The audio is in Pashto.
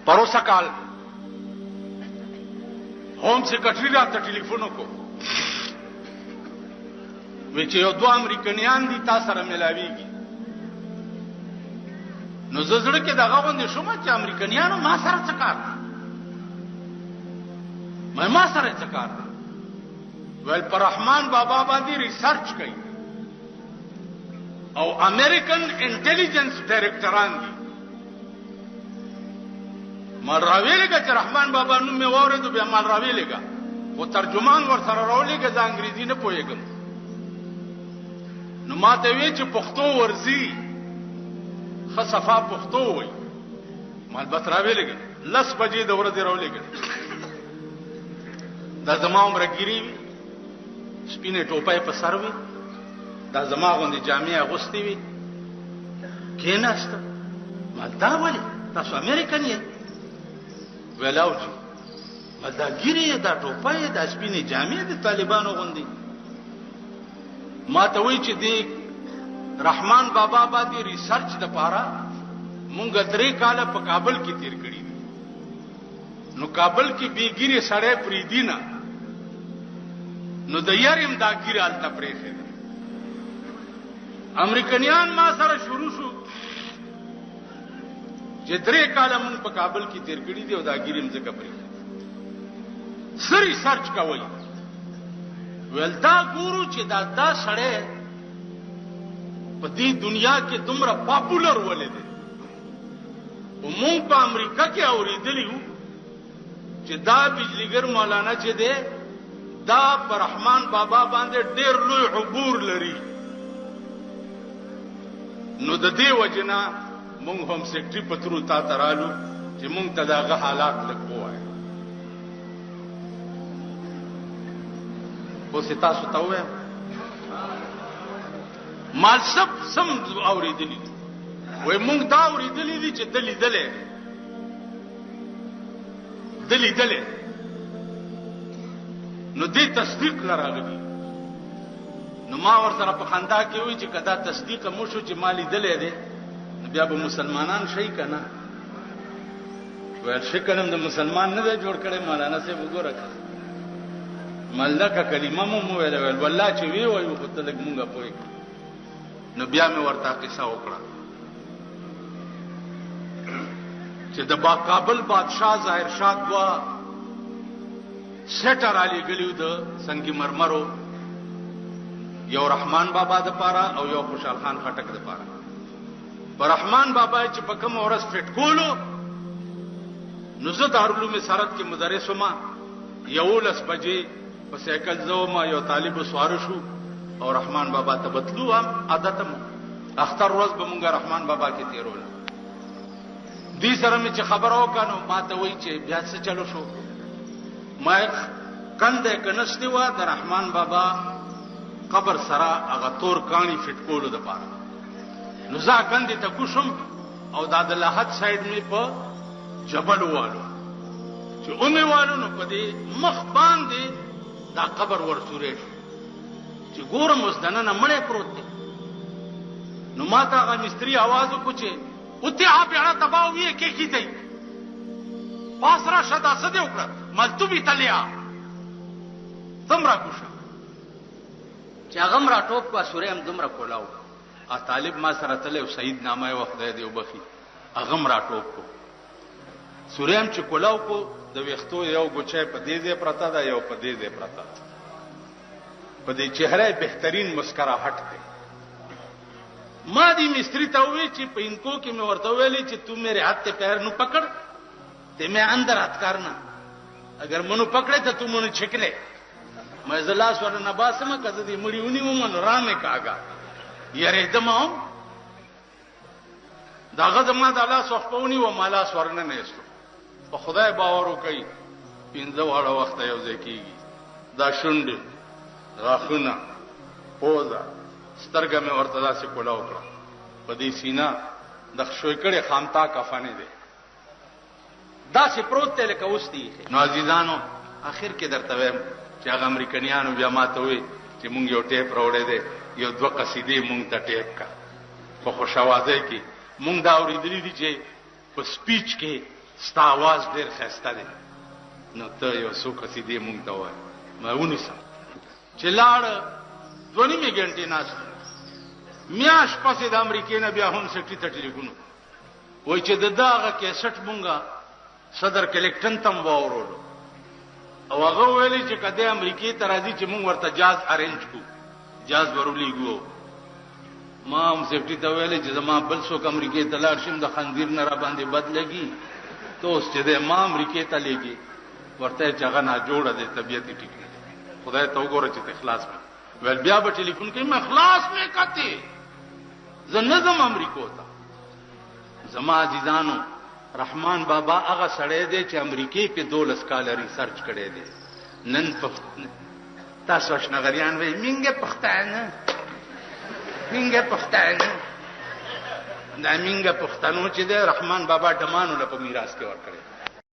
پروسه کال home secretary راته ټلیفون وکړ وی چې یو دوه امریکایان دي تاسو سره ملاويږي نو زړه کې دغه باندې شوم چې امریکایانو ما سره څه کار ما سره څه کار ول پر رحمان بابا باندې ریسرچ کوي او امریکن انټيليجنس ډایرکټران دي مال راویلګه چې رحمان بابا نوم مې واورېدو بیا مال راویلګه او ترجمان ور سره راولېګه د انګریزي نه پوهېږم نو ماته وی چې پښتو ورزي خصفا پښتو وای مال بس راویلګه لس بجې د ورځې راولېګه دا زما عمر ګيري سپینه ټوپای په سر وی دا زما غوندي جامع اغوستي وی کیناست مال دا ولی تاسو امریکن یې ولاوجي دا ګيري دا ټوپای دا سپینه جامع د طالبانو غوندي ما ته وی چې دی رحمان بابا باندې ریسرچ د پاره مونږ 3 کال په کابل کې تیر کړی نو کابل کې بیګيري سړې پری دینا نو د یاریم دا ګیره الته پرېخه امریکایان ما سره شروع شو چې 3 کال مونږ په کابل کې تیر کړی دی او دا ګیریم ځکه پرېخه سری سرچ کوي ولدا ګورو چې دا سړې په دې دنیا کې دومره پاپولر ولې دي او مونږ په امریکا کې اوریدلیو چې دا بجلیګر مولانا چې دی دا پر رحمان بابا باندې ډېر لوی عبور لري نو د دې وجنا مونږ هم سیکټری پترو تا ترالو چې مونږ ته داغه حالات لګوای او ستا ستوې مال سم اوریدلی وای مونږ دا اوریدلی دي چې دلی نو دې تصدیق لراغلی نو ما ور سره په خندا کې وی چې کدا تصدیق مو شو چې مالی دلې دي بیا به مسلمانان شي کنه ول شکلم د مسلمان نه جوړ کړي مولانا سے وګوره ملکه کلمه مو ویل والله چې وی وای په تلک مونږه پوي نو بیا مې ورته قصه وکړه چې د کابل بادشاہ ظاهر شاه دوا سټر علی ګلیو د سنگي مرمرو یو رحمان بابا د پاره او یو خوشحال خان خټک د پاره پر رحمان بابا چې په کوم ورځ فټ کولو نو زه دارالعلوم سرت کې مدرس وم یو لس بجې په سایکل زوم یو طالب سوار شو او رحمان بابا ته بتلو هم عادتم اختر ورځ به مونږه رحمان بابا کې تیرول دې سره مې چې خبرو کانو ما ته وای چې بیا څه چلو شو ما کنده کنستی و د رحمان بابا قبر سره هغه تور کانی فټ کولو د پاره نو ځا کنده ته کوشم او د لحد سایډ می په جبل والو چې اومه والو نو په دې مخ باندې دا قبر ورسورې چې ګورم اوس دنه نه مړې پروت دی نو ما ته هغه مستری आवाज وکړ چې اوته هغه تباو یې کې کیږي پاسرا شدا سده وکړه ملتوبی تلیا تمرا کوشه چې هغه مرا ټوپ کو سورې هم دمرا کولاو ا طالب ما سره تله او سید نامه وخت دی وبخي هغه مرا ټوپ کو سورې هم چې کولاو کو د وختو یو ګوچې په دې ځای پرتا ده یو په دې ځای پرتا ده په دې چهره بهترین مسکراهټ ده ما دی مستری ته وی چې په انکو کې مې ورته ویلې چې تو میرے ہاتھ ته پیر نو پکڑ ته مې اندر ہاتھ کرنا اگر منو پکڑے ته تو منو چھکلے میں زلا سور نباسم کده دی مړیونی ومن رامه کاګه یاره دمو داغه زما د الله صحبونی و مالا سورنه نهستو په خدای باور وکي پینځه واړه وخت یو ځکیږي دا شوند غاخونه پوزا سترګه مې ورته داسې کولا وکړه په دې سینا د شوي کړي خامتا کفنه دي داسې پروت ته لکه اوستي نو عزیزانو اخر کې درته وایم چې هغه امریکایانو بیا ماته وي چې مونږ یو ټیپ راوړې دي یو دوه قصیدې مونږ ته ټیپ کا په خوشاوازه کې مونږ دا اورېدلې دي چې په سپیچ کې ستا आवाज ډېر ښایسته دی نو ته یو څو قصیدې مونږ ته وایه ما ونیسم چې لاړ 2.5 غنټې ناست میاش پسې د امریکې نه بیا هم سټي ته ټلیفون وای چې دغه کیسټ مونږه صدر کلیکټن تم واورولو او هغه ویلي چې کله امریکې ته راځي چې مونږ ورته جاز ارینج کو جاز ورولېګو ما هم سټي ته ویلي چې زما بل څوک امریکې ته لاړ شم د خندیر نه را باندې بد لګي ته اوس چې د ما امریکې ته لګي ورته چې هغه نه جوړه د طبيعت ټیک خدای ته وګوره چې اخلاص ویل بیا به ټلیفون کوي ما اخلاص مې کته زنظم امریکو ته زما عزیزانو رحمان بابا هغه سړی دی چې امریکای په 12 کال ریسرچ کړی دی نن تاسو شنغریان وایي منګه پښتانه دا منګه پښتنو چې دی رحمان بابا ډمانو له په میراث کې ورکړي